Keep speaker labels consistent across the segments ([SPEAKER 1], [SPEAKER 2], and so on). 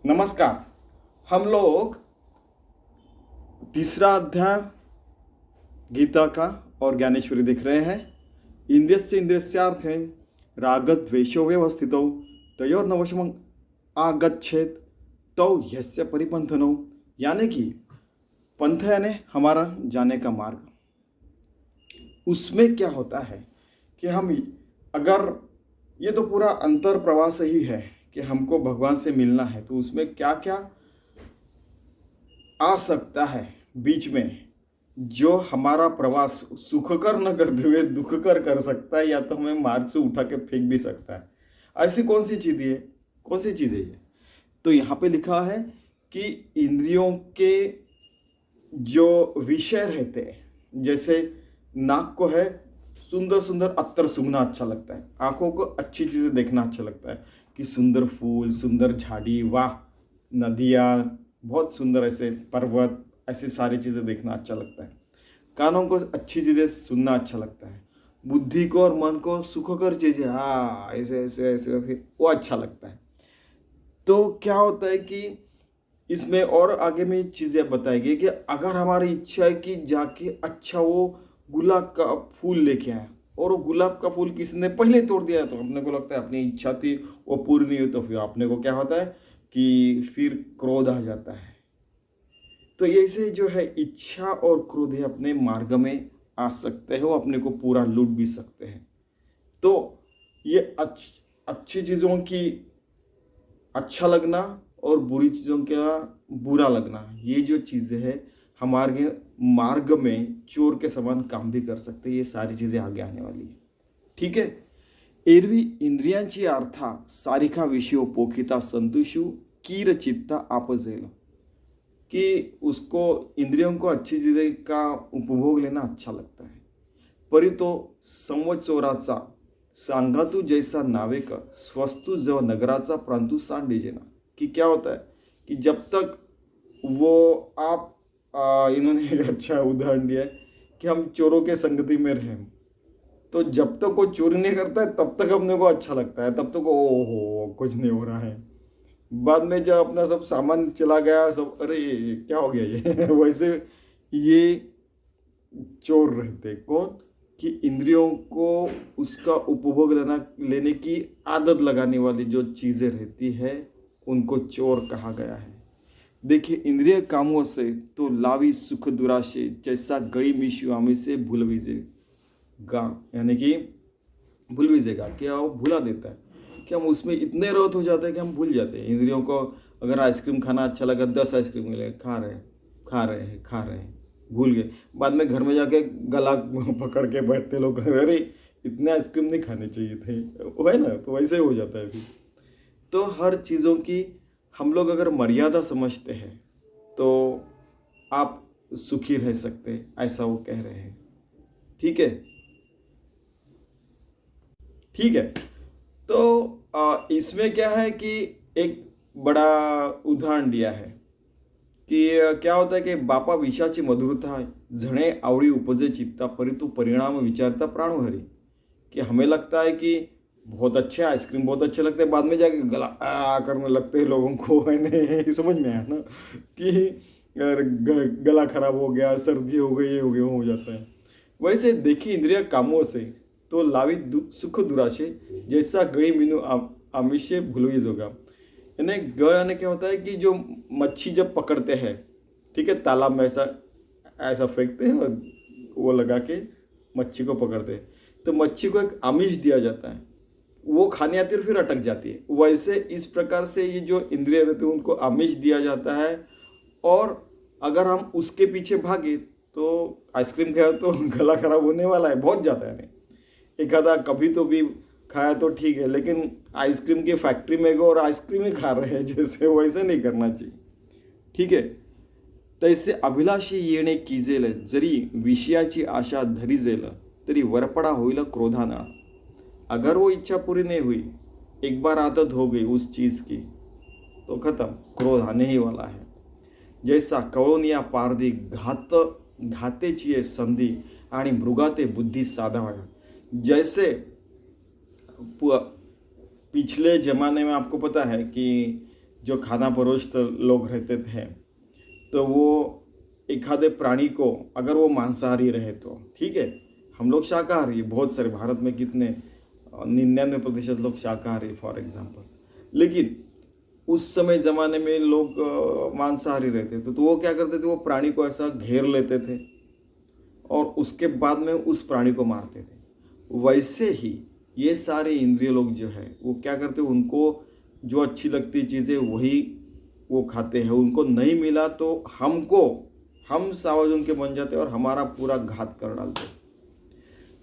[SPEAKER 1] नमस्कार। हम लोग तीसरा अध्याय गीता का और ज्ञानेश्वरी देख रहे हैं। इंद्रियस्य इंद्रियस्यार्थे रागद्वेषो व्यवस्थितौ तयोर्नवशमं आगच्छेत तौ यस्य परिपंथनौ। यानी कि पंथ यानी हमारा जाने का मार्ग। उसमें क्या होता है कि हम अगर ये तो पूरा अंतर प्रवास ही है कि हमको भगवान से मिलना है, तो उसमें क्या क्या आ सकता है बीच में जो हमारा प्रवास सुखकर न करते हुए दुखकर कर सकता है, या तो हमें मार्ग से उठा के फेंक भी सकता है। ऐसी कौन सी चीज़ है ये? तो यहाँ पे लिखा है कि इंद्रियों के जो विषय रहते हैं, जैसे नाक को है सुंदर सुंदर अत्तर सूंघना अच्छा लगता है, आंखों को अच्छी चीज़ें देखना अच्छा लगता है कि सुंदर फूल, सुंदर झाड़ी, वाह, नदियाँ, बहुत सुंदर ऐसे पर्वत, ऐसी सारी चीज़ें देखना अच्छा लगता है। कानों को अच्छी चीज़ें सुनना अच्छा लगता है। बुद्धि को और मन को सुखकर चीज़ें, हाँ, ऐसे ऐसे ऐसे, फिर वो अच्छा लगता है। तो क्या होता है कि इसमें और आगे में चीज़ें बताएगी कि अगर हमारी इच्छा है कि जाके अच्छा वो गुलाब का फूल लेके आए, और वो गुलाब का फूल किसी ने पहले तोड़ दिया, तो अपने को लगता है अपनी इच्छा थी वो पूरी नहीं हुई, तो फिर अपने को क्या होता है कि फिर क्रोध आ जाता है। तो ऐसे जो है इच्छा और क्रोध है अपने मार्ग में आ सकते हैं, वो अपने को पूरा लूट भी सकते हैं। तो ये अच्छी चीज़ों की अच्छा लगना और बुरी चीज़ों का बुरा लगना, ये जो चीज़ें हैं हमारे मार्ग में चोर के समान काम भी कर सकते हैं। ये सारी चीज़ें आगे आने वाली है। ठीक है। एरवी इंद्रियांची अर्था सारिका विषयो पोखिता संतुषु कीर चित्ता आपजेल, कि उसको इंद्रियों को अच्छी चीज़ें का उपभोग लेना अच्छा लगता है, परी तो संवत्सराचा सांगा तू जैसा नावेक स्वस्तु जव नगराचा प्रांतु सांड लीजेना। कि क्या होता है कि जब तक वो आप इन्होंने एक अच्छा उदाहरण दिया है कि हम चोरों के संगति में रहें, तो जब तक वो चोरी नहीं करता है तब तक अपने को अच्छा लगता है, तब तक ओहो कुछ नहीं हो रहा है। बाद में जब अपना सब सामान चला गया, सब अरे क्या हो गया ये वैसे ये चोर रहते कौन कि इंद्रियों को उसका उपभोग लेने की आदत लगाने वाली जो चीज़ें रहती है, उनको चोर कहा गया है। देखिए, इंद्रिय कामों से तो लावी सुख दुराशे जैसा गड़ी मिशु आमी से भूल गा, यानी कि भूल विजेगा, क्या वो भुला देता है कि हम उसमें इतने रत हो जाते हैं कि हम भूल जाते हैं इंद्रियों को। अगर आइसक्रीम खाना अच्छा लगा, 10 आइसक्रीम मिले, खा रहे हैं, भूल गए। बाद में घर में जाके गला पकड़ के बैठते लोग, अरे इतने आइसक्रीम नहीं खाने चाहिए थे, वो है ना, तो वैसे ही हो जाता है फिर। तो हर चीज़ों की हम लोग अगर मर्यादा समझते हैं तो आप सुखी रह सकते हैं, ऐसा वो कह रहे हैं। ठीक है। ठीक है। तो इसमें क्या है कि एक बड़ा उदाहरण दिया है कि क्या होता है कि बापा विषाची मधुरता झणे आवड़ी उपजे चित्ता परितु परिणाम विचारता प्राणोहरी। कि हमें लगता है कि बहुत अच्छे आइसक्रीम बहुत अच्छे लगते हैं, बाद में जाके गला करने लगते हैं लोगों को, है नहीं समझ में आया ना कि यार गला खराब हो गया, सर्दी हो गई, ये हो गया, हो जाता है। वैसे देखिए इंद्रिय कामों से तो लावी सुख दुराशे जैसा गड़ी मीनू आमिषे भूलोई जोगा। यानी गड़ यानी क्या होता है कि जो मच्छी जब पकड़ते हैं, ठीक है, तालाब में ऐसा ऐसा फेंकते हैं और वो लगा के मच्छी को पकड़ते हैं, तो मच्छी को एक आमिष दिया जाता है, वो खाने आती है और फिर अटक जाती है। वैसे इस प्रकार से ये जो इंद्रिय रहते हैं उनको आमिष दिया जाता है, और अगर हम उसके पीछे भागे तो आइसक्रीम खाया तो गला खराब होने वाला है, बहुत ज़्यादा है। नहीं, एक आधा कभी तो भी खाया तो ठीक है, लेकिन आइसक्रीम की फैक्ट्री में गए और आइसक्रीम ही खा रहे हैं जैसे, वैसे नहीं करना चाहिए। ठीक है। तैसे अभिलाषी येणे कीजेल जरी विषयाची आशा धरीजेल तरी वरपडा होईल क्रोधाना। अगर वो इच्छा पूरी नहीं हुई, एक बार आदत हो गई उस चीज़ की, तो खत्म, क्रोध आने ही वाला है। जैसा कवळोनिया पारधी घातेची आहे संधी आणि मृगाते बुद्धि साधावया। जैसे पिछले ज़माने में आपको पता है कि जो खाना परोस लोग रहते थे, तो वो एक आधे प्राणी को, अगर वो मांसाहारी रहे तो ठीक है, हम लोग शाकाहारी, बहुत सारे भारत में कितने 99% लोग शाकाहारी फॉर एग्जांपल, लेकिन उस समय ज़माने में लोग मांसाहारी रहते थे, तो वो क्या करते थे, वो प्राणी को ऐसा घेर लेते थे और उसके बाद में उस प्राणी को मारते थे। वैसे ही ये सारे इंद्रिय लोग जो है वो क्या करते हैं, उनको जो अच्छी लगती चीज़ें वही वो खाते हैं, उनको नहीं मिला तो हम सावज उनके बन जाते हैं और हमारा पूरा घात कर डालते हैं।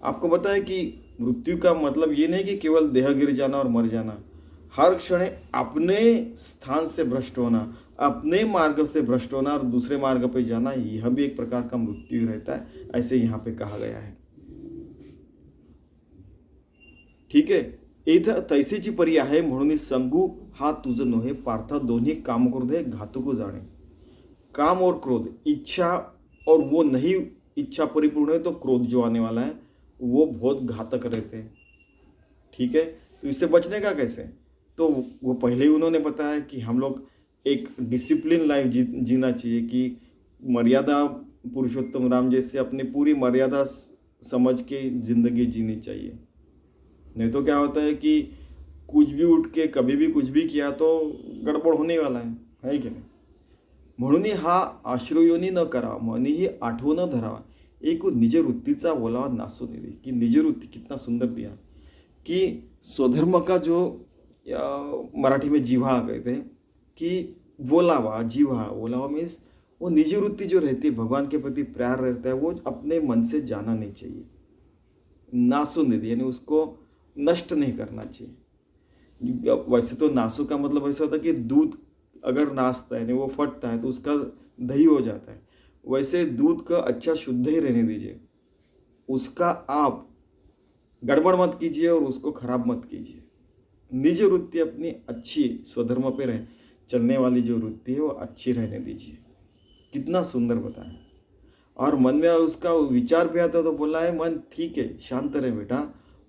[SPEAKER 1] आपको पता है कि मृत्यु का मतलब ये नहीं कि केवल देह गिर जाना और मर जाना, हर क्षण अपने स्थान से भ्रष्ट होना, अपने मार्ग से भ्रष्ट होना और दूसरे मार्ग पे जाना, यह भी एक प्रकार का मृत्यु रहता है, ऐसे यहाँ पे कहा गया है। ठीक है, इथं तैसेची परी आहे म्हणून संगू हा तुझ नोहे पार्थ दोन्ही काम क्रोधे घातुको जाणे। काम और क्रोध, इच्छा और वो नहीं इच्छा परिपूर्ण है तो क्रोध जो आने वाला है वो बहुत घातक रहते हैं। ठीक है, तो इससे बचने का कैसे, तो वो पहले ही उन्होंने बताया कि हम लोग एक डिसिप्लिन लाइफ जीना चाहिए, कि मर्यादा पुरुषोत्तम राम जैसे अपनी पूरी मर्यादा समझ के ज़िंदगी जीनी चाहिए। नहीं तो क्या होता है कि कुछ भी उठ के कभी भी कुछ भी किया तो गड़बड़ होने वाला है कि नहीं। म्हणून हा आश्रयोनी न करा मनीही आठवण धरावा, एक निज वृत्तीचा ओलावा नासू दे, कि निज वृत्ति कितना सुंदर दिया, कि स्वधर्म का जो मराठी में जिव्हाळा कहते हैं, कि ओलावा, जिव्हाळा, ओलावा मीन्स वो निज वृत्ति जो रहती है, भगवान के प्रति प्यार रहता है, वो अपने मन से जाना नहीं चाहिए, नासून दे, यानी उसको नष्ट नहीं करना चाहिए। वैसे तो नासू का मतलब ऐसा होता है कि दूध अगर नाचता है यानी वो फटता है तो उसका दही हो जाता है, वैसे दूध का अच्छा शुद्ध ही रहने दीजिए, उसका आप गड़बड़ मत कीजिए और उसको खराब मत कीजिए। निज वृत्ति अपनी अच्छी स्वधर्म पे रहे, चलने वाली जो वृत्ति है वो अच्छी रहने दीजिए। कितना सुंदर बताया। और मन में उसका विचार भी आता तो बोला है, मन ठीक है, शांत रहे बेटा,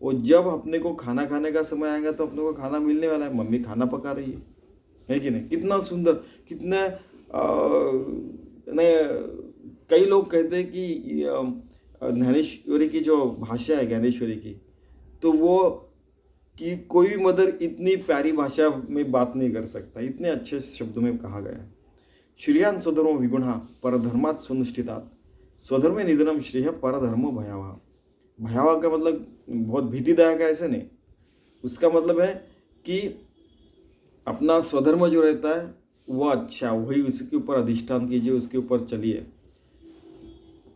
[SPEAKER 1] वो जब अपने को खाना खाने का समय आएगा तो अपने को खाना मिलने वाला है, मम्मी खाना पका रही है कि नहीं। कितना सुंदर, कितना नहीं, कई लोग कहते हैं कि ज्ञानेश्वरी की जो भाषा है ज्ञानेश्वरी की, तो वो कि कोई भी मदर इतनी प्यारी भाषा में बात नहीं कर सकता, इतने अच्छे शब्दों में कहा गया है। श्रेयान स्वधर्म विगुणा परधर्मात् सुनिष्ठितात्, स्वधर्म निधनम श्रेय परधर्म भयावह। भयावह का मतलब बहुत भीतिदायक है ऐसे नहीं, उसका मतलब है कि अपना स्वधर्म जो रहता है वो अच्छा, वही उसके ऊपर अधिष्ठान कीजिए, उसके ऊपर चलिए।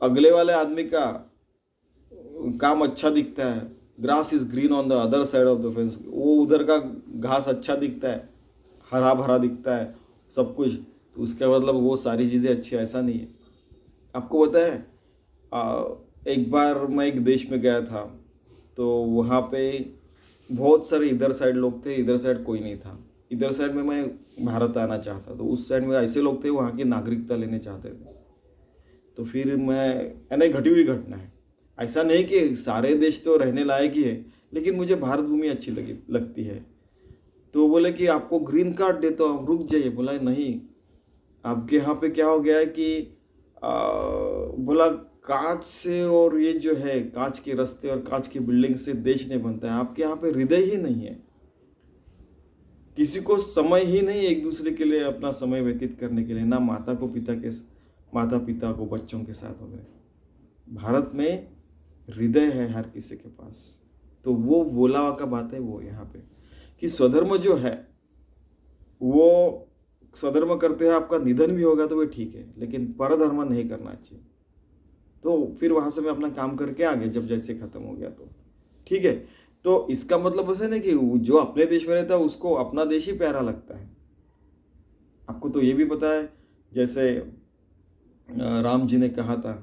[SPEAKER 1] अगले वाले आदमी का काम अच्छा दिखता है, grass is green on the other side of the fence, वो उधर का घास अच्छा दिखता है, हरा भरा दिखता है सब कुछ, तो उसका मतलब वो सारी चीज़ें अच्छी, ऐसा नहीं है। आपको पता है एक बार मैं एक देश में गया था, तो वहाँ पे बहुत सारे इधर साइड लोग थे, इधर साइड कोई नहीं था। इधर साइड में मैं भारत आना चाहता, तो उस साइड में ऐसे लोग थे वहाँ की नागरिकता लेने चाहते थे। तो फिर मैं, यानी घटी हुई घटना है, ऐसा नहीं कि सारे देश तो रहने लायक ही है, लेकिन मुझे भारत भूमि अच्छी लगती है। तो बोले कि आपको ग्रीन कार्ड देता हूँ, रुक जाइए। बोला नहीं, आपके यहाँ पे क्या हो गया है कि बोला कांच से और ये जो है कांच के रास्ते और कांच की बिल्डिंग से देश नहीं बनता है, आपके यहाँ पे हृदय ही नहीं है, किसी को समय ही नहीं एक दूसरे के लिए अपना समय व्यतीत करने के लिए, ना माता पिता को बच्चों के साथ वगैरह। भारत में हृदय है हर किसी के पास, तो वो बोला का बात है वो यहाँ पे, कि स्वधर्म जो है वो स्वधर्म करते हैं, आपका निधन भी होगा तो वो ठीक है, लेकिन परधर्म नहीं करना चाहिए। तो फिर वहाँ से मैं अपना काम करके आ गया, जब जैसे ख़त्म हो गया तो ठीक है। तो इसका मतलब ऐसा नहीं कि जो अपने देश में रहता है उसको अपना देश ही प्यारा लगता है। आपको तो ये भी पता है, जैसे राम जी ने कहा था,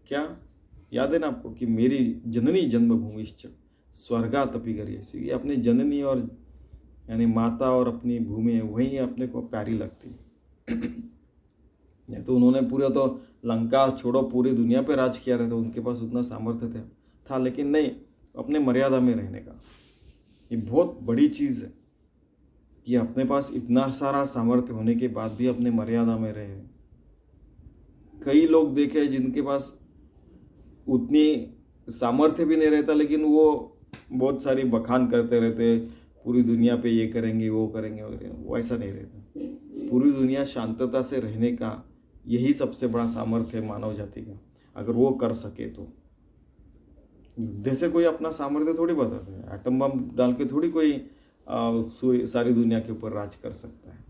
[SPEAKER 1] क्या याद है ना आपको, कि मेरी जननी जन्मभूमिश्च स्वर्गातपि गरीयसी, ये अपनी जननी और यानी माता और अपनी भूमि है, वही अपने को प्यारी लगती नहीं तो उन्होंने पूरा तो लंका छोड़ो पूरी दुनिया पे राज किया रहता, उनके पास उतना सामर्थ्य था, लेकिन नहीं, अपने मर्यादा में रहने का, ये बहुत बड़ी चीज़ है कि अपने पास इतना सारा सामर्थ्य होने के बाद भी अपने मर्यादा में रहे। कई लोग देखे जिनके पास उतनी सामर्थ्य भी नहीं रहता, लेकिन वो बहुत सारी बखान करते रहते, पूरी दुनिया पे ये करेंगे वो करेंगे वगैरह। वो ऐसा नहीं रहता। पूरी दुनिया शांतता से रहने का यही सबसे बड़ा सामर्थ्य है मानव जाति का, अगर वो कर सके तो। युद्ध से कोई अपना सामर्थ्य थोड़ी बताता है, एटम बम डाल के थोड़ी कोई सारी दुनिया के ऊपर राज कर सकता है।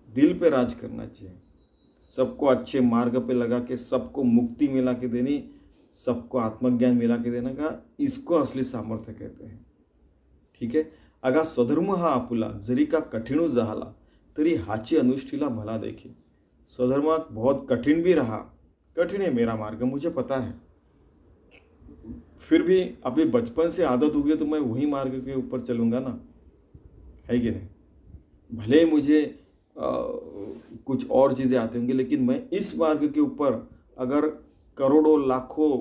[SPEAKER 1] दिल पे राज करना चाहिए, सबको अच्छे मार्ग पे लगा के, सबको मुक्ति मिला के देनी, सबको आत्मज्ञान मिला के देना का, इसको असली सामर्थ्य कहते हैं। ठीक आहे। अगा स्वधर्म हा आपुला जरी का कठीण झाला तरी हाची अनुष्ठीला भला देखी। स्वधर्म बहुत कठिन भी रहा, कठिन है मेरा मार्ग, मुझे पता है, फिर भी अभी बचपन से आदत हो गई तो मैं वही मार्ग के ऊपर चलूँगा ना, है कि नहीं। भले मुझे कुछ और चीज़ें आती होंगी, लेकिन मैं इस मार्ग के ऊपर अगर करोड़ों लाखों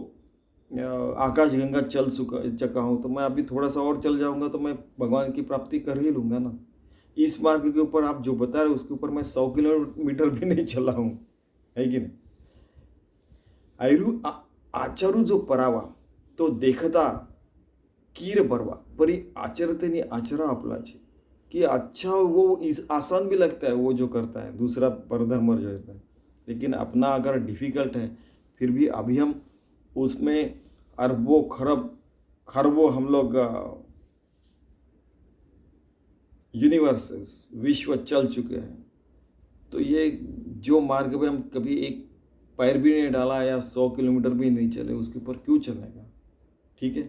[SPEAKER 1] आकाशगंगा चल चुका हूँ, तो मैं अभी थोड़ा सा और चल जाऊँगा तो मैं भगवान की प्राप्ति कर ही लूँगा ना। इस मार्ग के ऊपर आप जो बता रहे हो उसके ऊपर मैं 100 किलोमीटर भी नहीं चला हूँ, है कि नहीं। ऐरू आचारू जो परावा तो देखता कीर बरवा परी आचरते नहीं आचरा अपलाची। कि अच्छा वो इस आसान भी लगता है वो जो करता है दूसरा परधर्म जो रहता है, लेकिन अपना अगर डिफ़िकल्ट है फिर भी अभी हम उसमें अरबों खरबों हम लोग यूनिवर्सेस विश्व चल चुके हैं। तो ये जो मार्ग पे हम कभी एक पैर भी नहीं डाला या 100 किलोमीटर भी नहीं चले, उसके ऊपर क्यों चलने का। ठीक है।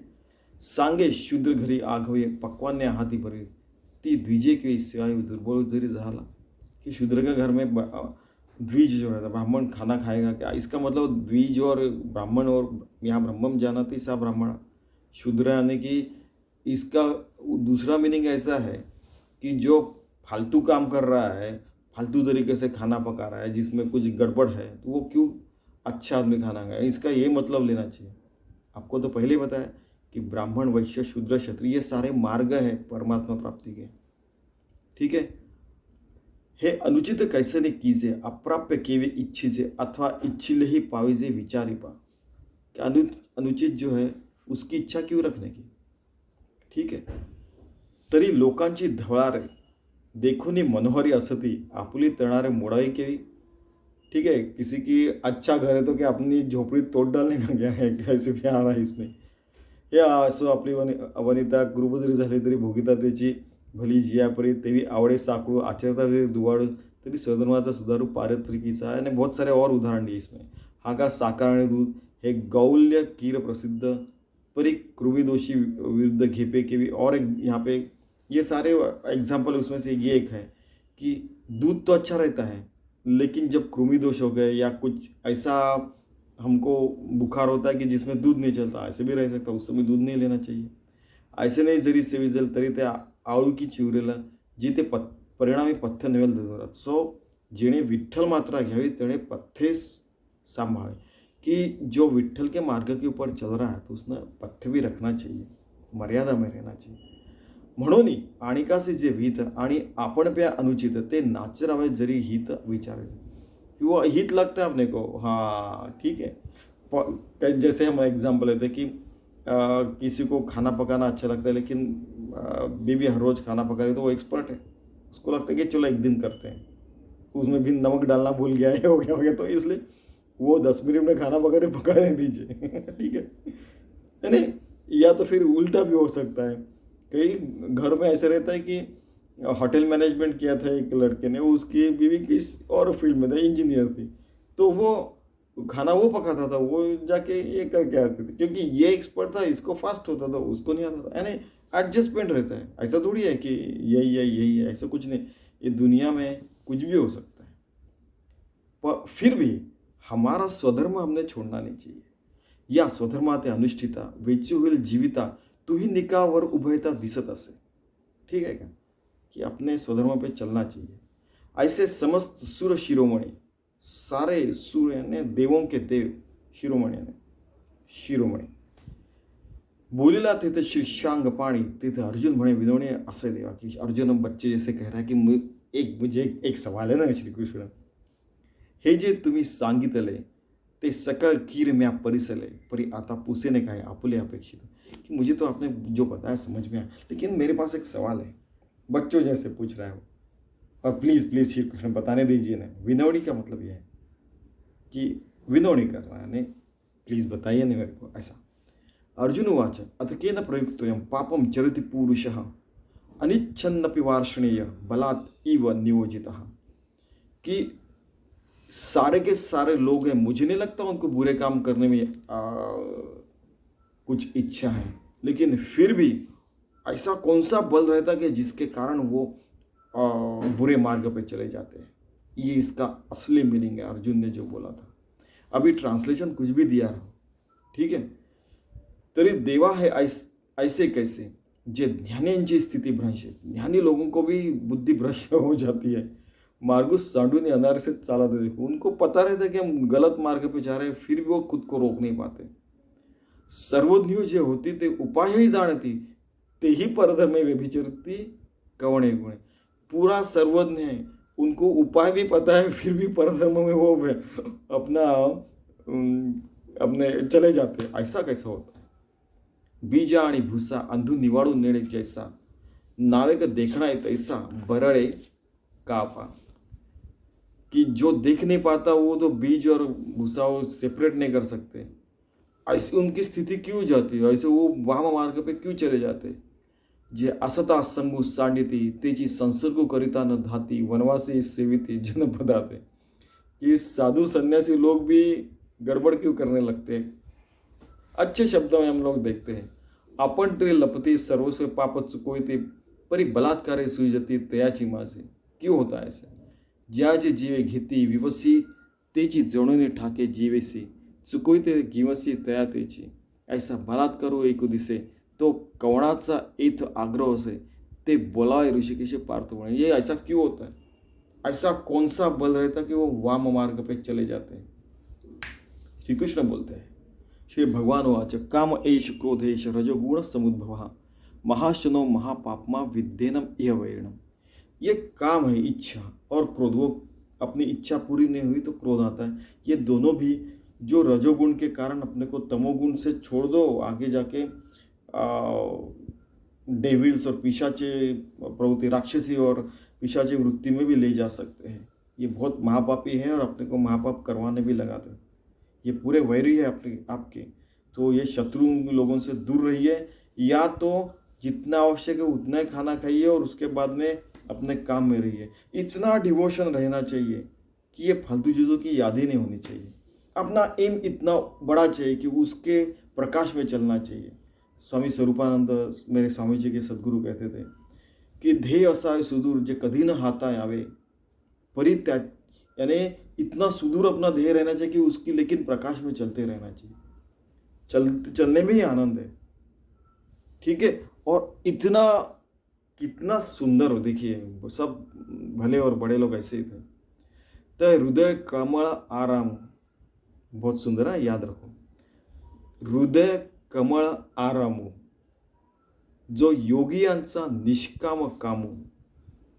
[SPEAKER 1] सांगे शूद्र घरी आघवे पक्वान्य हाथी भरी ती द्विजे की सिवाय दुर्बल जरी झाला। कि शूद्र के घर में द्विज जो रहता ब्राह्मण खाना खाएगा क्या, इसका मतलब द्विज और ब्राह्मण, और यहाँ ब्रह्मम जानती सा ब्राह्मण शूद्र, यानी कि इसका दूसरा मीनिंग ऐसा है कि जो फालतू काम कर रहा है, फालतू तरीके से खाना पका रहा है जिसमें कुछ गड़बड़ है, तो वो क्यों अच्छा आदमी खाना खाए, इसका ये मतलब लेना चाहिए। आपको तो पहले बताया कि ब्राह्मण वैश्य शूद्र क्षत्रिय ये सारे मार्ग है परमात्मा प्राप्ति के। ठीक है। हे अनुचित कैसने कीजे अप्राप्य केवे इच्छिजे अथवा इच्छिले ही पाविजे विचारी पा। क्या अनुचित जो है उसकी इच्छा क्यों रखने की। ठीक है। तरी लोकांची धवळारे देखून मनोहरी असती आपुली तणारे मोड़ाई केवी। ठीक है। किसी की अच्छा घर है तो क्या अपनी झोपड़ी तोड़ डालने का क्या है, कैसे भी आ रहा है इसमें। हे असो आपली वनिता गुरुभ जरी झाली तरी भोगिता त्याची भली जियापरी तेवी आवडे साकळू आचरता तरी दुवाळू तरी स्वधर्माचा सुधारू पारत्रिकीचा आहे। आणि बहुत सारे और उदाहरण दिए इसमें। हा का साकार आणि दूध हे गौल्य कीर प्रसिद्ध परी कृमिदोषी विरुद्ध घेपे केवी। और एक यहाँ पे ये सारे एग्जाम्पल उसमें से ये एक है कि दूध तो अच्छा रहता है, लेकिन जब कृमि दोष हो गए या कुछ ऐसा हमको बुखार होता है कि जिसमें दूध नहीं चलता, ऐसे भी रह सकता, उस समय दूध नाही लेना चाहिए। ऐसे नाही जरी सेविजल तरी त्या आळुकी चिवरेला जी ते परिणामी पथ्य नवेल धनुरात। सो जेणे विठ्ठल मात्रा घ्यावी तेणे पथ्य सांभाळे। कि जो विठ्ठल के मार्ग के ऊपर चल रहा है तो उसने पथ्य भी रखना चाहिए, मर्यादा में रहना चाहिए। म्हणून आणिकासे जे हित आणि आपण पे अनुचित ते नाचरावे जरी हित विचारायचे कि वो हित लगता है अपने को, हाँ ठीक है। जैसे हम एग्जाम्पल लेते हैं कि किसी को खाना पकाना अच्छा लगता है, लेकिन बीवी हर रोज़ खाना पका रही है तो वो एक्सपर्ट है, उसको लगता है कि चलो एक दिन करते हैं, उसमें भी नमक डालना भूल गया है, हो गया तो इसलिए वो 10 मिनट में खाना पका दीजिए। ठीक है नहीं। या तो फिर उल्टा भी हो सकता है, कई घर में ऐसे रहता है कि होटल मैनेजमेंट किया था एक लड़के ने, उसकी बीवी किस और फील्ड में था, इंजीनियर थी, तो वो खाना वो पकाता था, वो जाके ये करके आते थे, क्योंकि ये एक्सपर्ट था, इसको फास्ट होता था, उसको नहीं आता था। यानी एडजस्टमेंट रहता है, ऐसा थोड़ी है कि यही है, ऐसा कुछ नहीं। ये दुनिया में कुछ भी हो सकता है, पर फिर भी हमारा स्वधर्म हमने छोड़ना नहीं चाहिए। या स्वधर्माते अनुष्ठिता वेची होईल जीविता तूही निकावर उभयता दिसत असे। ठीक है क्या, कि अपने स्वधर्म पे चलना चाहिए। ऐसे समस्त सुर शिरोमणि, सारे सूर्य ने देवों के देव, शिरोमणि ने शिरोमणि बोलेला तिथे शीर्षांग पाणी, तिथे अर्जुन म्हणे विनवणे असे देवा, की अर्जुन बच्चे जैसे कह रहा है की मुझे एक सवाल आहे ना श्रीकृष्ण, हे जे तुम्ही सांगितले ते सकल कीर म्या परिसले, परी आता पुसेने काय आपले अपेक्षित, कि मुझे तो आपने जो बताया समझ में आया, लेकिन मेरे पास एक सवाल है, बच्चों जैसे पूछ रहा है वो, और प्लीज़ प्लीज़ श्री कृष्ण बताने दीजिए ना। विनोड़ी का मतलब यह है कि विनोड़ी करना है, नहीं प्लीज़ बताइए नहीं मेरे को ऐसा। अर्जुन उवाच अथ केन प्रयुक्तोऽयं पापं चरति पूरुषः अनिच्छन्नपि वार्ष्णेय बलात् इव नियोजितः, कि सारे के सारे लोग हैं, मुझे नहीं लगता उनको बुरे काम करने में कुछ इच्छा है, लेकिन फिर भी ऐसा कौन सा बल रहता कि जिसके कारण वो बुरे मार्ग पे चले जाते हैं। ये इसका असली मीनिंग है अर्जुन ने जो बोला था। अभी ट्रांसलेशन कुछ भी दिया रहा, ठीक है, तरी देवा है ऐसे कैसे जे ज्ञान्यांची स्थिती भ्रंश, ज्ञानी लोगों को भी बुद्धि भ्रष्ट हो जाती है। मार्गुस सांडूने अनार से चालाते देखो, उनको पता रहता है कि हम गलत मार्ग पे जा रहे हैं, फिर भी वो खुद को रोक नहीं पाते। सर्वज्ञ जे होती ते उपायही जाणती, तेही परधर्मे व्यभिचरती कवणे गुणे, पूरा सर्वज्ञ है, उनको उपाय भी पता है, फिर भी परधर्म में वो अपना अपने चले जाते हैं। ऐसा कैसा होता है? बीजा आणि भूसा अंधू निवाड़ू नेणे जैसा, नावे का देखना है तैसा बरड़े काफा, कि जो देख नहीं पाता वो तो बीज और भूसा वो सेपरेट नहीं कर सकते। ऐसी उनकी स्थिति क्यों जाती है, ऐसे वो वाम मार्ग पे क्यों चले जाते? जे असता संगू सांडिती तेची संसर्ग करिता न धाती, वनवासी सेविती जन पदाते, ये साधु सन्यासी लोग भी गड़बड़ क्यों करने लगते हैं? अच्छे शब्दों में हम लोग देखते हैं, आपण तरी लपती सर्वस्व पाप चुकोयते, परी बलात्कारे सुजती तयाची मासे, क्यों होता है ऐसे? ज्याचे जीवे घेती विवसी, तेची जणूने ठाके जीवेसी, चुकोयते गिवसी तया तेची, ऐसा बलात्कारो एक दिसे, तो कवणाचा एथ आग्रह असे, ते बोलावे ऋषिकेश पार्थ म्हणे। ये ऐसा क्यों होता है? ऐसा कौन सा बल रहता कि वो वाम मार्ग पे चले जाते हैं? श्री कृष्ण बोलते हैं, श्री भगवान वाच काम एष क्रोधेश रजोगुण समुद्भव, महाशनो महापापमा विद्येनम इह वैरणम। ये काम है इच्छा और क्रोध, वो अपनी इच्छा पूरी नहीं हुई तो क्रोध आता है। ये दोनों भी जो रजोगुण के कारण अपने को तमोगुण से छोड़ दो, आगे जाके डेविल्स और पिशाचे प्रवृत्ति, राक्षसी और पिशाची वृत्ति में भी ले जा सकते हैं। ये बहुत महापापी है और अपने को महापाप करवाने भी लगाते हैं। ये पूरे वैरी है अपने आपके, तो ये शत्रु लोगों से दूर रहिए, या तो जितना आवश्यक है उतना ही खाना खाइए और उसके बाद में अपने काम में रहिए। इतना डिवोशन रहना चाहिए कि ये फालतू चीज़ों की याद ही नहीं होनी चाहिए। अपना एम इतना बड़ा चाहिए कि उसके प्रकाश में चलना चाहिए। स्वामी स्वरूपानंद मेरे स्वामी जी के सद्गुरु कहते थे कि ध्येय असावे सुदूर जे कधी न हाता आवे, परित्याग, यानी इतना सुदूर अपना ध्येय रहना चाहिए कि उसकी लेकिन प्रकाश में चलते रहना चाहिए। चलने में ही आनंद है, ठीक है। और इतना कितना सुंदर हो, देखिए सब भले और बड़े लोग ऐसे ही थे। तो हृदय कमल आराम, बहुत सुंदर है, याद रखो, हृदय कमळ आरामू, जो योगियांचा निष्काम कामू,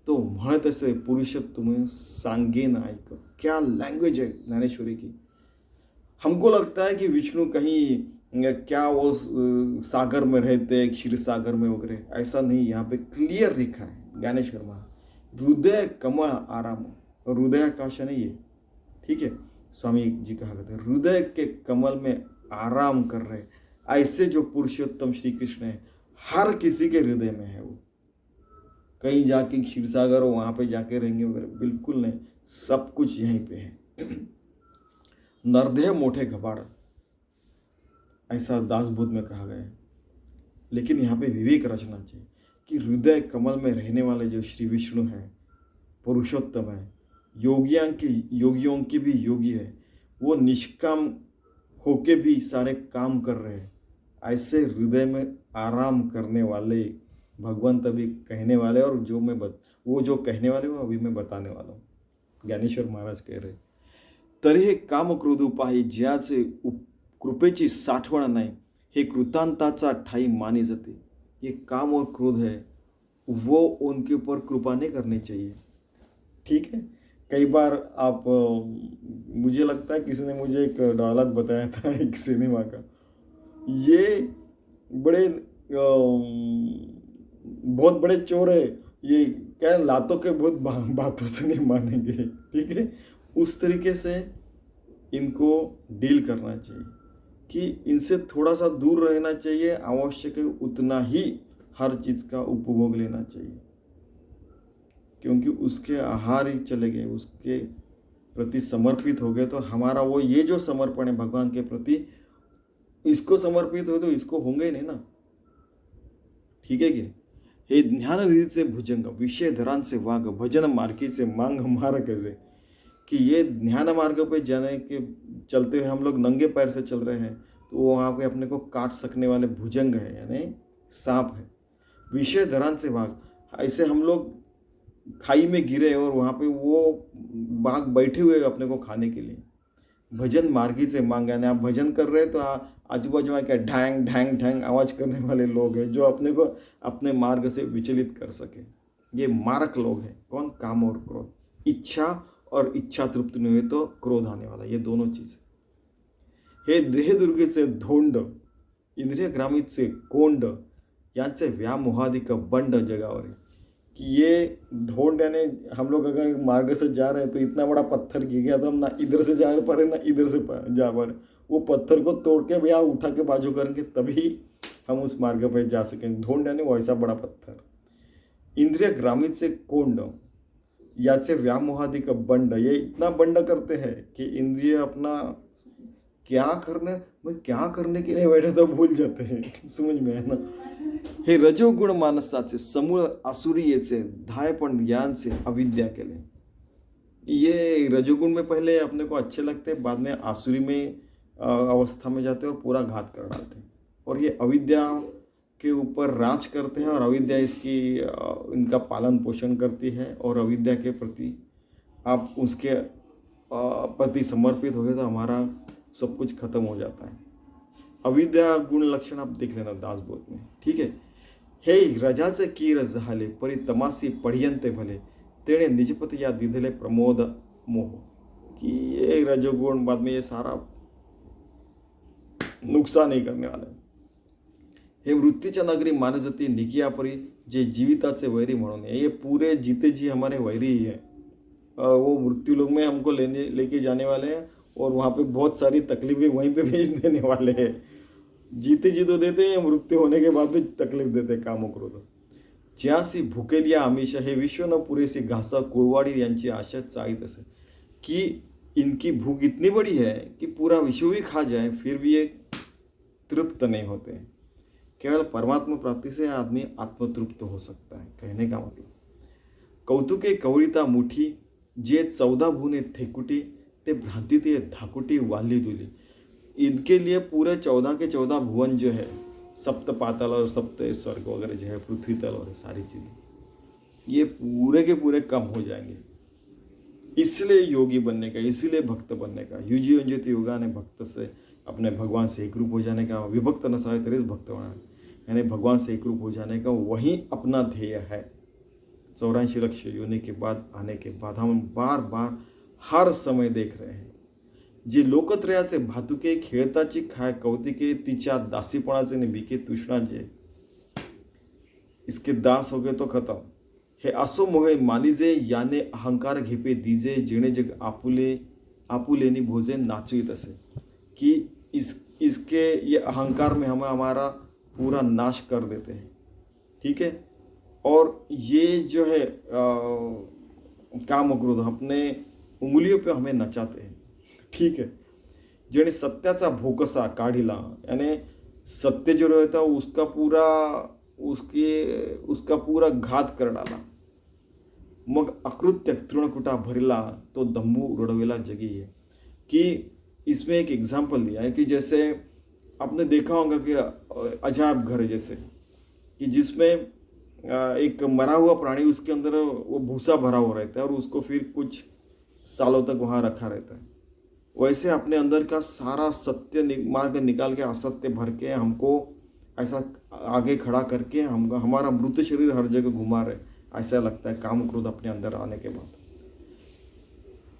[SPEAKER 1] तो म्हणत असे पुरुषोत्तम सांगेन ऐक। क्या लैंग्वेज है ज्ञानेश्वरी की। हमको लगता है कि विष्णु कहीं क्या वो सागर में रहते, क्षीर सागर में वगैरह, ऐसा नहीं। यहाँ पे क्लियर लिखा है ज्ञानेश्वर महाराज, हृदय कमल आराम, हृदयाकाश नहीं है, ठीक है। स्वामी जी कहा करते हैं हृदय के कमल में आराम कर रहे, ऐसे जो पुरुषोत्तम श्री कृष्ण है, हर किसी के हृदय में है। वो कहीं जाके क्षीर सागर हो वहाँ पे जाके रहेंगे वगैरह, बिल्कुल नहीं, सब कुछ यहीं पे है। नरदेह मोठे घबाड़, ऐसा दासबोध में कहा गया है। लेकिन यहाँ पे विवेक रचना चाहिए कि हृदय कमल में रहने वाले जो श्री विष्णु हैं, पुरुषोत्तम है, योगियों के भी योगी है, वो निष्काम होके भी सारे काम कर रहे हैं। ऐसे हृदय में आराम करने वाले भगवंत अभी कहने वाले, और वो जो कहने वाले वो अभी मैं बताने वाला हूँ। ज्ञानेश्वर महाराज कह रहे, तरी हे काम क्रोध उपाही, ज्याचे कृपेची साठवण नाही, हे कृतांताचा ठाई मानी जाते। ये काम और क्रोध है, वो उनके ऊपर कृपा नहीं करनी चाहिए। ठीक है। कई बार आप मुझे लगता है किसी ने मुझे एक डायलॉग बताया था एक सिनेमा का, ये बड़े बहुत बड़े चोर है, ये क्या है, लातों के बहुत बातों से नहीं मानेंगे। ठीक है। उस तरीके से इनको डील करना चाहिए कि इनसे थोड़ा सा दूर रहना चाहिए, आवश्यक है उतना ही हर चीज़ का उपभोग लेना चाहिए, क्योंकि उसके आहार ही चले गए, उसके प्रति समर्पित हो गए तो हमारा वो ये जो समर्पण है भगवान के प्रति, इसको समर्पित हो तो इसको होंगे ही नहीं ना। ठीक है कि नहीं? हे ज्ञान निधि से भुजंग विषय धरान से वाग भजन मार्गी से मांग हमारा कैसे, कि ये ध्यान मार्ग पे जाने के चलते हुए हम लोग नंगे पैर से चल रहे हैं तो वहाँ पे अपने को काट सकने वाले भुजंग है, यानी सांप है। विषय धरान से वाग, ऐसे हम लोग खाई में गिरे और वहाँ पे वो बाघ बैठे हुए अपने को खाने के लिए। भजन मार्गी से मांग, यानी आप भजन कर रहे हैं तो आजू बाजू में क्या ढैंग ढैंग ढैंग आवाज करने वाले लोग हैं जो अपने को अपने मार्ग से विचलित कर सके। ये मारक लोग हैं। कौन? काम और क्रोध। इच्छा और इच्छा तृप्त नहीं हुए तो क्रोध आने वाला, ये दोनों चीज। हे देह दुर्गे से धोंड इंद्रिय ग्रामित से कोंड यांचे व्यामोहादिक बंड जगावरे, कि ये ढोंड यानी हम लोग अगर मार्ग से जा रहे हैं तो इतना बड़ा पत्थर गिर गया तो हम ना इधर से जा पा रहे ना इधर से जा पा रहे, वो पत्थर को तोड़ के भैया उठा के बाजू करेंगे तभी हम उस मार्ग पर जा सकेंगे। ढोंड यानी वैसा बड़ा पत्थर। इंद्रिय ग्रामित से कोंड याचे व्यामोहादिक बंड, ये इतना बंड करते हैं कि इंद्रिय अपना क्या करने के लिए बैठे तो भूल जाते हैं। समझ में है ना। हे रजोगुण मानसाचे समूळ आसुरीयेचे धायपण यांचे अविद्या केले। ये रजोगुण में पहले अपने को अच्छे लगते हैं, बाद में आसुरी में अवस्था में जाते हैं और पूरा घात कर डालते हैं, और ये अविद्या के ऊपर राज करते हैं और अविद्या इसकी इनका पालन पोषण करती है। और अविद्या के प्रति आप उसके प्रति समर्पित हो गए तो हमारा सब कुछ खत्म हो जाता है। अविद्या गुण लक्षण आप देख लेना दासबोध में। ठीक है। हे रजाचे कीर झाले परी तमासी पढियंते भले तेणे निजपति या दिधले प्रमोद मोह, कि ये रजोगुण बाद में ये सारा नुकसान नहीं करने वाला है। हे मृत्यूच्या नगरी मानजती निकिया परी जे जीविताचे वैरी म्हणून, ये पूरे जीते जी हमारे वैरी ही है। वो मृत्यु लोग में हमको लेके जाने वाले हैं और वहाँ पे बहुत सारी तकलीफें वहीं पे भेज देने वाले हैं। जीते जी तो देते हैं, मृत्यु होने के बाद भी तकलीफ देते हैं कामो क्रोध। ज्यासी भुकेलिया आमिषा, हे विश्व न पुरेसी घासा कुळवाडी यांची आशा चाळीत असे, कि इनकी भूख इतनी बड़ी है कि पूरा विश्व भी खा जाए फिर भी ये तृप्त नहीं होते। केवल परमात्मा प्राप्ति से आदमी आत्मतृप्त हो सकता है। कहने का मतलब, कौतुके कवळिता मुठी जे 14 भुने ठेकुटी ते भ्रांति ते धाकुटी वाली दुली, इनके लिए पूरे 14 के 14 भुवन जो है, सप्त पाताल और सप्त स्वर्ग वगैरह जो है, पृथ्वी तल और सारी चीजें, ये पूरे के पूरे कम हो जाएंगे। इसलिए योगी बनने का, इसीलिए भक्त बनने का, युजी युंजित योगा ने भक्त से अपने भगवान से एक रूप हो जाने का, विभक्त न सहाय तेरे भक्त होना, यानी भगवान से एक रूप हो जाने का वही अपना ध्येय है। 84 लक्ष योनि के बाद आने के बाद हम बार बार हर समय देख रहे हैं, जे लोकत्रयाचे भातुके खेळताची खाय कौतिके तिच्या दासीपणाचे ने बिके तृष्णा जे, इसके दास हो गए तो खत्म। हे असो मोहे मानिजे याने अहंकार घेपे दीजे जिणे जग आपुलेनी भोजे नाचवीत असे, कि इसके ये अहंकार में हमें हमारा पूरा नाश कर देते हैं। ठीक है। और ये जो है काम क्रोध अपने उंगलियों पे हमें नचाते हैं। ठीक है। जेणे सत्याचा भोकसा काढिला, यानी सत्य जो रहता है उसका पूरा घात कर डाला। मग अकृत्य तृणकुटा भरला तो दंभू रडवेला जगी है, कि इसमें एक एग्जाम्पल दिया है कि जैसे आपने देखा होगा कि अजायब घर जैसे, कि जिसमें एक मरा हुआ प्राणी, उसके अंदर वो भूसा भरा हुआ रहता है और उसको फिर कुछ सालों तक वहाँ रखा रहता है। वैसे अपने अंदर का सारा सत्य मार्ग निकाल के असत्य भर के हमको ऐसा आगे खड़ा करके हम हमारा मृत शरीर हर जगह घुमा रहे, ऐसा लगता है काम क्रोध अपने अंदर आने के बाद।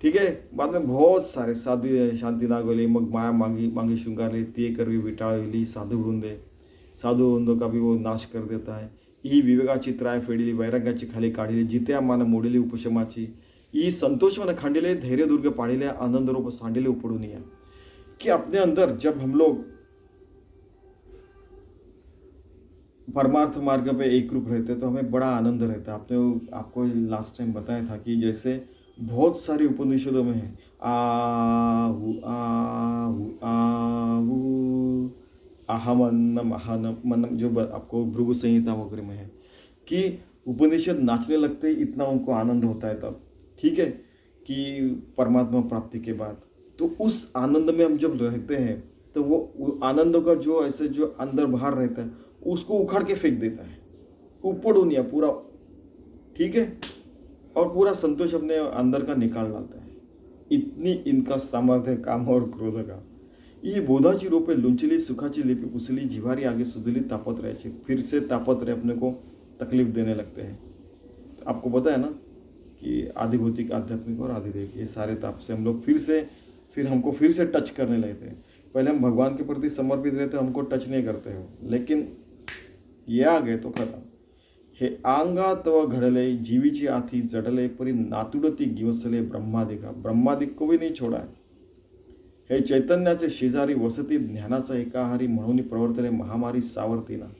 [SPEAKER 1] ठीक है, बाद में बहुत सारे साधू शांती नागवली, मग माया मांगी मांगी शृंगारली, ते करवी विटाळली, साधू वृंदों का भी वो नाश कर देता है। ही विवेकाची त्राय फेडिली, वैराग्याची खाली काढिली, जित्या मान मोडिली उपशमाची, ही संतोष मन खांडिले, धैर्य दुर्ग पाडिले, आनंद रूप सांडिले उपडून या। कि अपने अंदर जब हम लोग परमार्थ मार्ग पे एक रूप रहते तो हमें बड़ा आनंद रहता है। आपने आपको लास्ट टाइम बताया था कि जैसे बहुत सारी उपनिषदों में है आहु आहु आहु अहमन्नम अहनम मनम, जो आपको भृगु संहिता वगैरह में है कि उपनिषद नाचने लगते हैं, इतना उनको आनंद होता है तब। ठीक है, कि परमात्मा प्राप्ति के बाद तो उस आनंद में हम जब रहते हैं तो वो आनंद का जो ऐसे जो अंदर बाहर रहता है उसको उखाड़ के फेंक देता है ऊपर दुनिया पूरा। ठीक है, और पूरा संतोष अपने अंदर का निकाल डालता है। इतनी इनका सामर्थ्य काम और क्रोध का। ही बोधाची रोपे लुंचली, सुखाची लिपी पुसली, जिवारी आगे सुधली, तापत रहे, फिर से तापत रहे, अपने को तकलीफ देने लगते हैं। तो आपको पता है ना कि आदि भौतिक, आध्यात्मिक और आधिदैविक, ये सारे ताप से हम लोग फिर हमको फिर से टच करने लगते हैं। पहले हम भगवान के प्रति समर्पित रहते, हमको टच नहीं करते हो, लेकिन ये आ गए तो खत्म। हे अंगात व घडले, जीवीची आथी जडले, परी नातुडती गिवसले ब्रह्मादिका, ब्रह्मादिक को भी नहीं छोड़ा है। हे चैतन्याचे शेजारी वसती, ज्ञानाचा एकाहारी, म्हणून प्रवर्तले महामारी सावरतीना।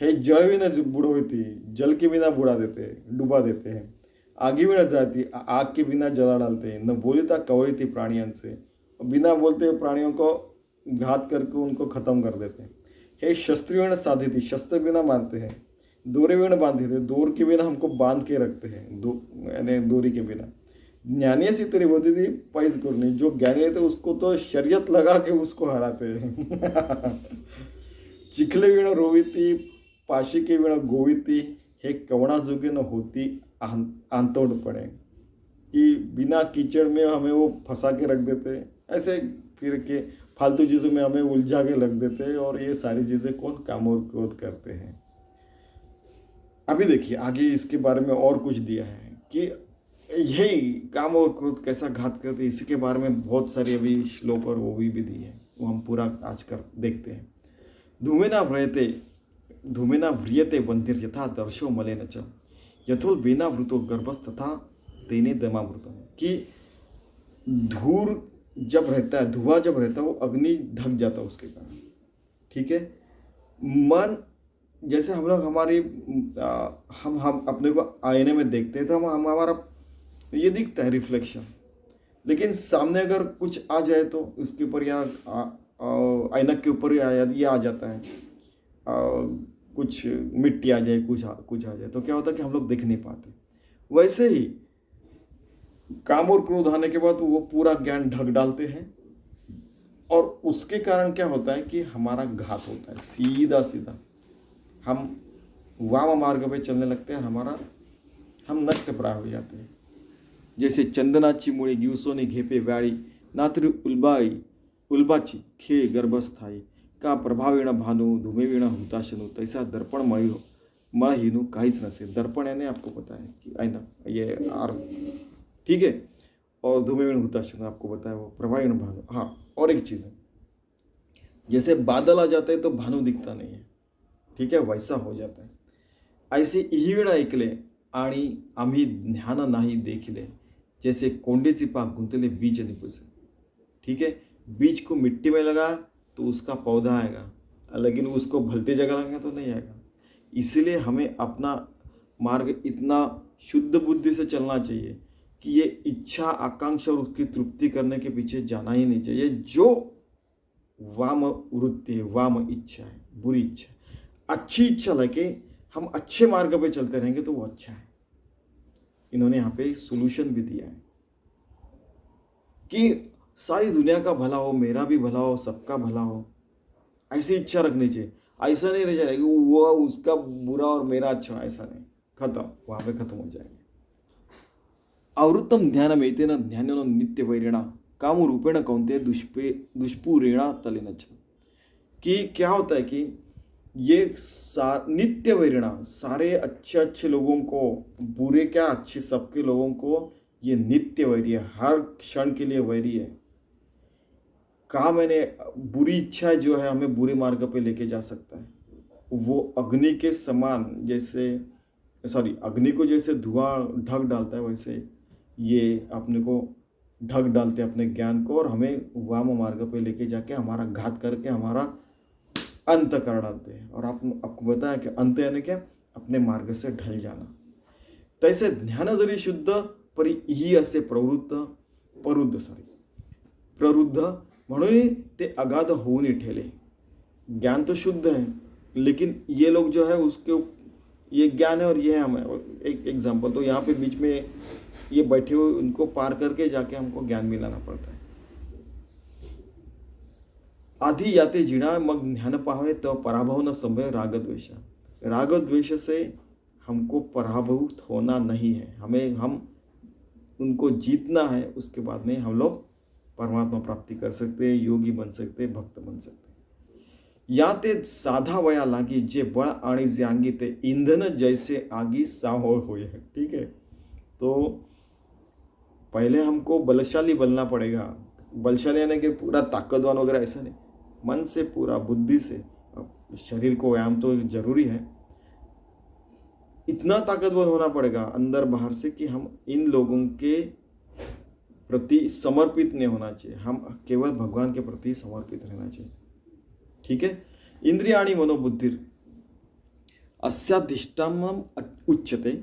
[SPEAKER 1] हे जळ विना बुडवती, जल के बिना बुड़ा देते, डुबा देते हैं। आगी बिना जाती, आग के बिना जला डालते हैं। न बोलिता कवळीती प्राणियों से, बिना बोलते प्राणियों को घात करके उनको खत्म कर देते हैं। हे शस्त्र विना साधिती, शस्त्र बिना मारते हैं। दोरे बिना बांधते थे, दोर के बिना हमको बांध के रखते हैं, यानी दोरी के बिना। ज्ञानी सी तेरी होती थी पैस करनी, जो ज्ञानी रहते उसको तो शरीयत लगा के उसको हराते हैं। चिखले विना रोविती, पाशी के बिना गोविती, हे कवणा जोगे न होती आंतोड़पणे, कि बिना कीचड़ में हमें वो फंसा के रख देते हैं, ऐसे फिर के फालतू चीज़ों में हमें उलझा के रख देते हैं। और ये सारी चीज़ें कौन काम और क्रोध करते हैं। अभी देखिए आगे इसके बारे में और कुछ दिया है कि यही काम और क्रोध कैसा घात करते हैं, इसी के बारे में बहुत सारी अभी श्लोक और वो भी दी है, वो हम पूरा आज कर देखते हैं। धूमेना व्रियते वंदिर यथा दर्शो मलेन च, यथोल बेना वृतो गर्भस्तथा तेने दमावृतम, कि धूर जब रहता है, धुआं जब रहता है, वो अग्नि ढक जाता है उसके कारण। ठीक है, मन जैसे हम लोग हम अपने को आईने में देखते हैं तो हम हमारा ये दिखता है रिफ्लेक्शन, लेकिन सामने अगर कुछ आ जाए तो उसके ऊपर या ऐनक के ऊपर ये आ जाता है, कुछ मिट्टी आ जाए, कुछ आ जाए, तो क्या होता है कि हम लोग देख नहीं पाते। वैसे ही काम और क्रोध आने के बाद वो पूरा ज्ञान ढक डालते हैं, और उसके कारण क्या होता है कि हमारा घात होता है। सीधा सीधा हम वाम मार्ग पे चलने लगते हैं, हम नष्ट प्राय हो जाते हैं। जैसे चंदनाची मुळे गिवसोनी घेपे व्याळी, नात्री उल्बाची खेळ गर्भस्थायी, का प्रभावीण भानु धूमेवीण हुताशनु, तैसा दर्पण मळहीनु काहीच नसे। दर्पण यानी आपको पता है कि आईना, ये आर, ठीक है, और धूमेवीण हुताशनु आपको बताया वो प्रभावीण भानु। हाँ, और एक चीज़ है, जैसे बादल आ जाते हैं तो भानु दिखता नहीं है, ठीक है, वैसा हो जाता है। ऐसे इहिविण ऐकले आणि आम्ही ज्ञान नाही देखले, जैसे कोंडेची पाक गुंतले बीज निपुसे। ठीक है, बीज को मिट्टी में लगा तो उसका पौधा आएगा, लेकिन उसको भलते जगह लगाएंगे तो नहीं आएगा। इसलिए हमें अपना मार्ग इतना शुद्ध बुद्धि से चलना चाहिए कि ये इच्छा आकांक्षा और उसकी तृप्ति करने के पीछे जाना ही नहीं चाहिए। जो वाम वृत्ति है, वाम इच्छा है, बुरी इच्छा, अच्छी इच्छा लगे हम अच्छे मार्ग पे चलते रहेंगे तो वो अच्छा है। इन्होंने यहाँ पे सोल्यूशन भी दिया है कि सारी दुनिया का भला हो, मेरा भी भला हो, सबका भला हो, ऐसी इच्छा रखनी चाहिए। ऐसा नहीं रह जाएगा कि वो उसका बुरा और मेरा अच्छा, ऐसा नहीं, खत्म, वहाँ पे खत्म हो जाएंगे। आवृत्तम ध्यान में तेना ध्यान नित्य वैरिणा, काम रूपेण कौनते दुष्पूरेणा तलेनच। कि क्या होता है कि ये नित्य वैरिणा, सारे अच्छे अच्छे लोगों को, बुरे क्या अच्छे सबके लोगों को ये नित्य वैरी है, हर क्षण के लिए वैरी है। कहा मैंने, बुरी इच्छा जो है हमें बुरे मार्ग पे लेके जा सकता है। वो अग्नि के समान, जैसे अग्नि को जैसे धुआं ढक डालता है, वैसे ये अपने को ढक डालते हैं अपने ज्ञान को, और हमें वाम मार्ग पे लेके जाके हमारा घात करके हमारा अंत कर डालते हैं। और आपको बताया कि अंत यानी क्या, अपने मार्ग से ढल जाना। तैसे ज्ञान जरी शुद्ध परी ही असे प्रवृद्ध म्हणून ते अगाध होऊन ठेले। ज्ञान तो शुद्ध है, लेकिन ये लोग जो है उसके, ये ज्ञान है और ये है हमें। एक एग्जांपल तो यहाँ पे बीच में ये बैठे हुए, उनको पार करके जाके हमको ज्ञान मिलाना पड़ता है। आधी याते जिणा मग ज्ञान पावे तो पराभव न संभव राग द्वेष से हमको पराभूत होना नहीं है, हम उनको जीतना है। उसके बाद में हम लोग परमात्मा प्राप्ति कर सकते, योगी बन सकते, भक्त बन सकते। या ते साधा वया लागी जे बळ आणि जे अंगी ते ईंधन जैसे आगी साहो होय। ठीक है, तो पहले हमको बलशाली बनना पड़ेगा। बलशाली यानी कि पूरा ताकतवान वगैरह ऐसा नहीं, मन से पूरा, बुद्धि से। शरीर को व्यायाम तो जरूरी है, इतना ताकतवर होना पड़ेगा अंदर बाहर से कि हम इन लोगों के प्रति समर्पित नहीं होना चाहिए, हम केवल भगवान के प्रति समर्पित रहना चाहिए। ठीक है। इंद्रिया आणि मनोबुद्धिर अस्याधिष्ठानम उच्यते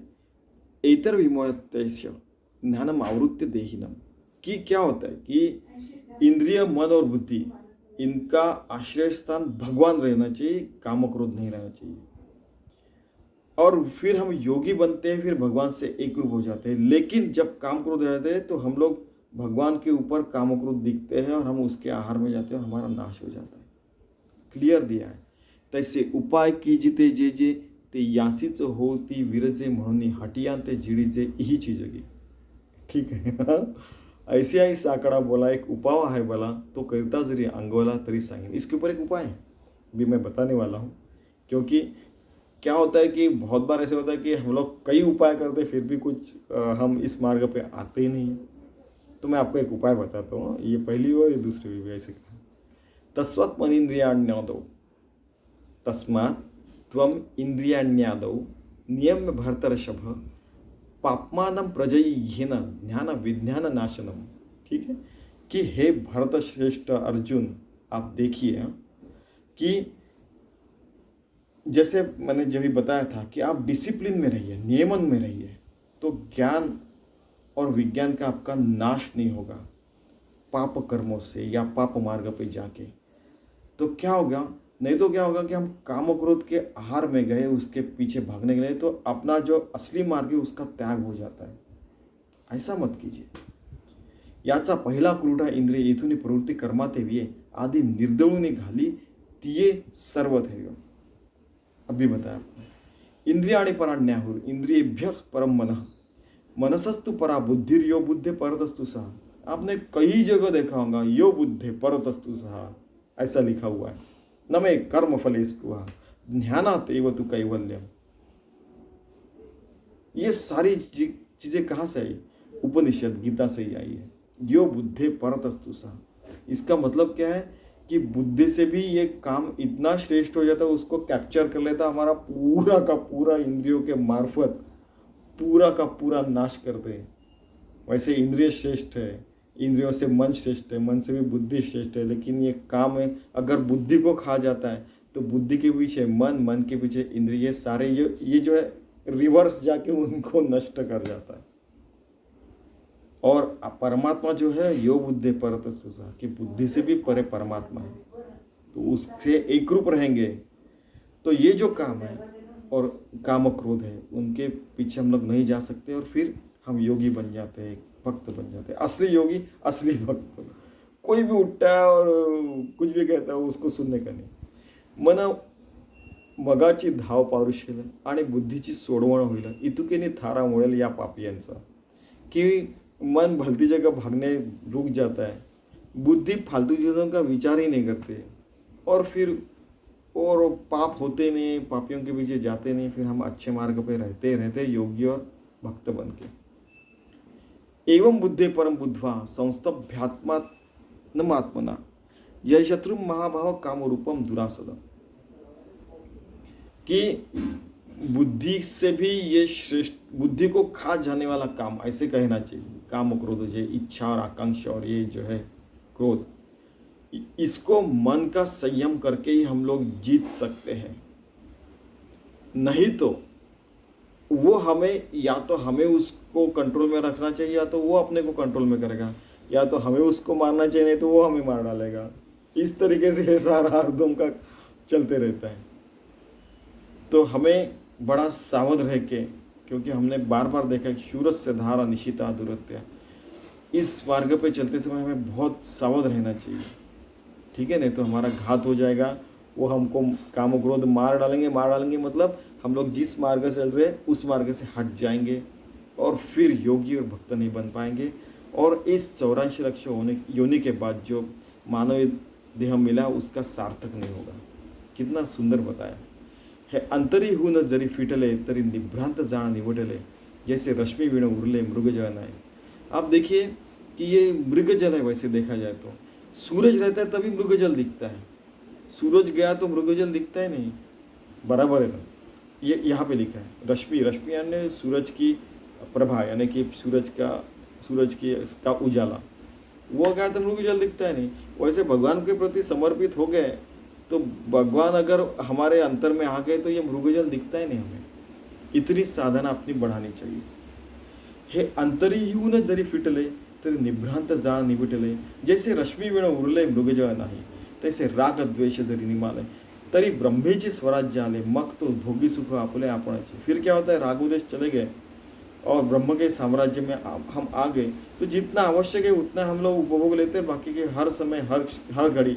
[SPEAKER 1] एतर विमोहतेस्य ज्ञानम आवृत्य देहिनम। कि क्या होता है कि इंद्रिय, मन और बुद्धि, इनका आश्रय स्थान भगवान रहना चाहिए, काम क्रोध नहीं रहना चाहिए। और फिर हम योगी बनते हैं, फिर भगवान से एक रूप हो जाते हैं। लेकिन जब काम क्रोध रहते हैं तो हम लोग भगवान के ऊपर काम क्रोध दिखते हैं और हम उसके आहार में जाते हैं और हमारा नाश हो जाता है। क्लियर दिया है। तैसे उपाय कीजिते जे जे ते यासीच होती विरजे म्हणून हटियांते जिडीचे ही चीजगी। ठीक है। ऐसे ही साकड़ा बोला, एक उपाय है बोला, तो करता जरी अंगोला तरी सांगेन। इसके ऊपर एक उपाय है भी मैं बताने वाला हूँ। क्योंकि क्या होता है कि बहुत बार ऐसे होता है कि हम लोग कई उपाय करते फिर भी कुछ हम इस मार्ग पे आते ही नहीं। तो मैं आपको एक उपाय बताता हूँ, ये पहली और ये दूसरी भी ऐसे। तस्मात् मनीन्द्रियाण्यादौ तस्मात् त्वम इंद्रियाण्यादौ नियम्य भर्तर्षभ पापमानं प्रजय्येन ज्ञान विज्ञान नाशनम। ठीक है, कि हे भरत श्रेष्ठ अर्जुन, आप देखिए कि जैसे मैंने जब भी बताया था कि आप डिसिप्लिन में रहिए, नियमन में रहिए, तो ज्ञान और विज्ञान का आपका नाश नहीं होगा पाप कर्मों से या पाप मार्ग पे जाके। तो क्या होगा, नहीं तो क्या होगा कि हम काम क्रोध के आहार में गए, उसके पीछे भागने गए, तो अपना जो असली मार्ग है उसका त्याग हो जाता है। ऐसा मत कीजिए। याचा पहिला क्रूढा इंद्रिय इथून प्रवृत्ती कर्माते विये आदि निर्दळून घाली तिये सर्व ध्येय। अभी बताया आपने। इंद्रिया आणि पराण्याहुर इंद्रियेभ्य परम मन मनसस्तु परा बुद्धिर यो बुद्धे परतस्तु सहा। आपने कई जगह देखा होगा यो बुद्धे परतस्तु सहा ऐसा लिखा हुआ है। न मे कर्म फले स्पृहा ध्यानात एव तु कैवल्यम। ये सारी चीजें कहाँ से आई? उपनिषद गीता से ही आई है। यो बुद्धे परतस्तु सहा, इसका मतलब क्या है कि बुद्धि से भी ये काम इतना श्रेष्ठ हो जाता है, उसको कैप्चर कर लेता, हमारा पूरा का पूरा इंद्रियों के मार्फत पूरा का पूरा नाश करते हैं। वैसे इंद्रिय श्रेष्ठ है, इंद्रियों से मन श्रेष्ठ है, मन से भी बुद्धि श्रेष्ठ है, लेकिन ये काम है अगर बुद्धि को खा जाता है तो बुद्धि के पीछे मन, मन के पीछे इंद्रिय, सारे ये जो है रिवर्स जाके उनको नष्ट कर जाता है। और परमात्मा जो है यो बुद्धि परतस्तु सहा, कि बुद्धि से भी परे परमात्मा है, तो उससे एक रूप रहेंगे। तो ये जो काम है और काम क्रोध है उनके पीछे हम लोग नहीं जा सकते, और फिर हम योगी बन जाते हैं, भक्त बन जाते हैं। असली योगी, असली भक्त। कोई भी उठता है और कुछ भी कहता है उसको सुनने का नाही। मन मगाची धाव पारुशेल आणि बुद्धीची सोडवण होईल इतुकेने थारा मुळेल या पापियांचा। की मन भलती जगह भागने रुक जाता है, बुद्धि फालतू चीज़ों का विचार ही नहीं करते, और फिर और पाप होते नहीं, पापियों के पीछे जाते नहीं, फिर हम अच्छे मार्ग पे रहते रहते योगी और भक्त बन के। एवं बुद्धे परम बुद्ध्वा संस्तभ्यात्मात्मना जय शत्रु महाभाव काम रूपम दुरासदम, कि बुद्धि से भी ये श्रेष्ठ, बुद्धि को खा जाने वाला काम ऐसे कहना चाहिए, काम क्रोध जो इच्छा और आकांक्षा और ये जो है क्रोध, इसको मन का संयम करके ही हम लोग जीत सकते हैं। नहीं तो वो हमें, या तो हमें उसको कंट्रोल में रखना चाहिए, या तो वो अपने को कंट्रोल में करेगा, या तो हमें उसको मारना चाहिए, नहीं तो वो हमें मार डालेगा। इस तरीके से ये सारा हरदम का चलते रहता है। तो हमें बड़ा सावध रह के, क्योंकि हमने बार बार देखा कि शूरस्य धारा निशिता दुरत्या, इस मार्ग पे चलते समय हमें बहुत सावध रहना चाहिए, ठीक है। नहीं तो हमारा घात हो जाएगा, वो हमको काम क्रोध मार डालेंगे मतलब हम लोग जिस मार्ग से चल रहे हैं उस मार्ग से हट जाएंगे, और फिर योगी और भक्त नहीं बन पाएंगे, और इस 84 लक्ष योनि के बाद जो मानव देह मिला उसका सार्थक नहीं होगा। कितना सुंदर बताया है। अंतरी हूँ न जरी फिटले तरी निभ्रांत जाण निवटले, जैसे रश्मि वीण उरले मृग जल है। आप देखिए कि ये मृग जल है, वैसे देखा जाए तो सूरज रहता है तभी मृग जल दिखता है, सूरज गया तो मृग जल दिखता है नहीं, बराबर है ना। ये यहाँ पे लिखा है रश्मि, रश्मि यानी सूरज की प्रभा, यानी कि सूरज का उजाला, वो गया तो मृग जल दिखता है नहीं। वैसे भगवान के प्रति समर्पित हो गए तो भगवान अगर हमारे अंतर में आ गए तो ये मृग जल दिखता ही नहीं हमें। इतनी साधना अपनी बढ़ानी चाहिए। हे अंतरी हूँ न जरी फिटले तरी निभ्रांत जाळ निविटले, जैसे रश्मी वीण उरले मृगजळ नाही, तैसे राग द्वेष जरी निमाले तरी ब्रह्मेचे स्वराज्य आले, मग तो भोगी सुख आपले आपणाचे। फिर क्या होता है, रागोदेश चले गए और ब्रह्म के साम्राज्य में हम आ गए, तो जितना आवश्यक है उतना हम लोग उपभोग लेते हैं, बाकी के हर समय हर घड़ी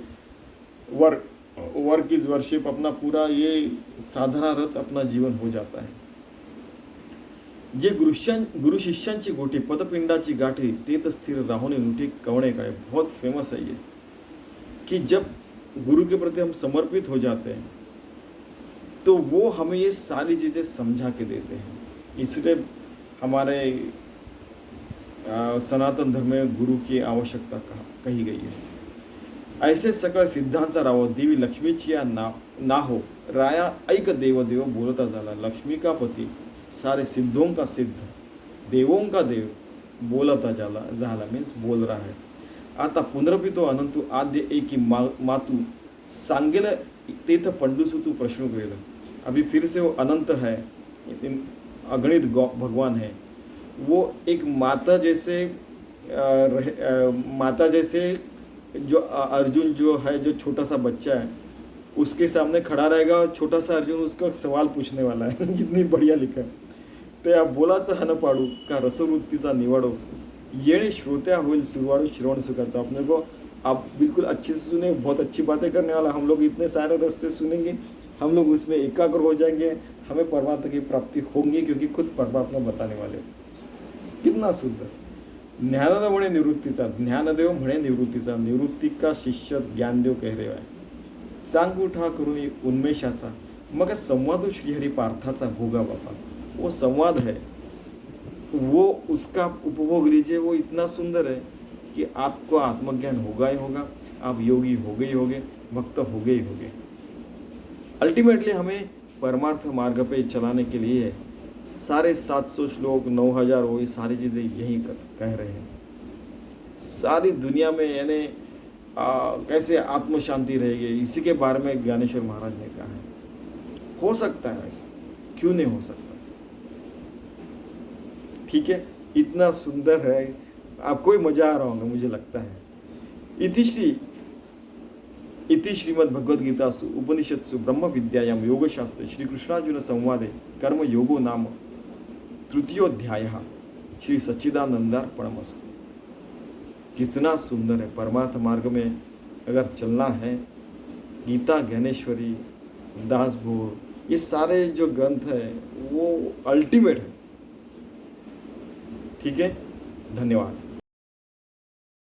[SPEAKER 1] वर्क इज वर्शिप, अपना पूरा ये साधना रत अपना जीवन हो जाता है। जे गुरु शिष्यांची गोटी पदपिंडाची गाठी तेत स्थिर राहुनी नुटी कवणे काय, बहुत फेमस है ये, कि जब गुरु के प्रति हम समर्पित हो जाते हैं तो वो हमें ये सारी चीज़ें समझा के देते हैं। इसलिए हमारे सनातन धर्म में गुरु की आवश्यकता कही गई है। ऐसे सकळ सिद्धांचा राव देवी लक्ष्मीची या ना हो, राया ऐक देव देव बोलता झाला, लक्ष्मी का पति सारे सिद्धों का सिद्ध, देवों का देव बोलता झाला मीन्स बोल रहा है। आता पुनरपितो अनंतु आद्य एकी मातु सांगेल तेथ पंडुसु तू प्रश्न करेल। अभी फिर से वो अनंत है, अगणित भगवान है, वो एक माता जैसे जो अर्जुन जो है, जो छोटा सा बच्चा है उसके सामने खड़ा रहेगा और छोटा सा अर्जुन उसका सवाल पूछने वाला है। कितनी बढ़िया लिखा है। ते या बोलाचा हन पाडू का रसवृत्तीचा निवाडो, येणे श्रोत्या होईल सुरवाडू श्रवण सुखाचा। अपने को आप बिल्कुल अच्छे से सुने, बहुत अच्छी बातें करने वाला, हम लोग इतने सारे रस से सुनेंगे, हम लोग उसमें एकाग्र हो जाएंगे, हमें परमात्मा की प्राप्ति होंगी, क्योंकि खुद परमात्मा बताने वाले। कितना सुंदर। ज्ञानदेव म्हणे निवृत्तीचा, ज्ञानदेव म्हणे निवृत्तीचा, निवृत्ती का शिष्य ज्ञानदेव कह रहे आहे। सांग उठा करून उन्मेषाचा, मग संवाद श्रीहरी पार्थाचा भोगा बापा। वो संवाद है, वो उसका उपभोग लीजिए, वो इतना सुंदर है कि आपको आत्मज्ञान होगा ही होगा, आप योगी हो गए ही होगे, भक्त हो गए ही होगे। अल्टीमेटली हमें परमार्थ मार्ग पे चलाने के लिए सारे 700 श्लोक 9000 वो ये सारी चीज़ें यही कह रहे हैं। सारी दुनिया में यानी कैसे आत्म शांति रहेगी, इसी के बारे में ज्ञानेश्वर महाराज ने कहा है। हो सकता है ऐसा, क्यों नहीं हो सकता। ठीक है, इतना सुंदर है, आपको ही मजा आ रहा होगा मुझे लगता है। इति श्रीमद् भगवद गीतासु उपनिषत्सु ब्रह्म विद्यायां योगशास्त्रे श्री कृष्णार्जुन संवादे कर्म योगो नाम तृतीयोध्यायः श्री सच्चिदानंदार्पणमस्तु। कितना सुंदर है। परमार्थ मार्ग में अगर चलना है, गीता, ज्ञानेश्वरी, दासबोध, ये सारे जो ग्रंथ है वो अल्टीमेट है। ठीक है, धन्यवाद।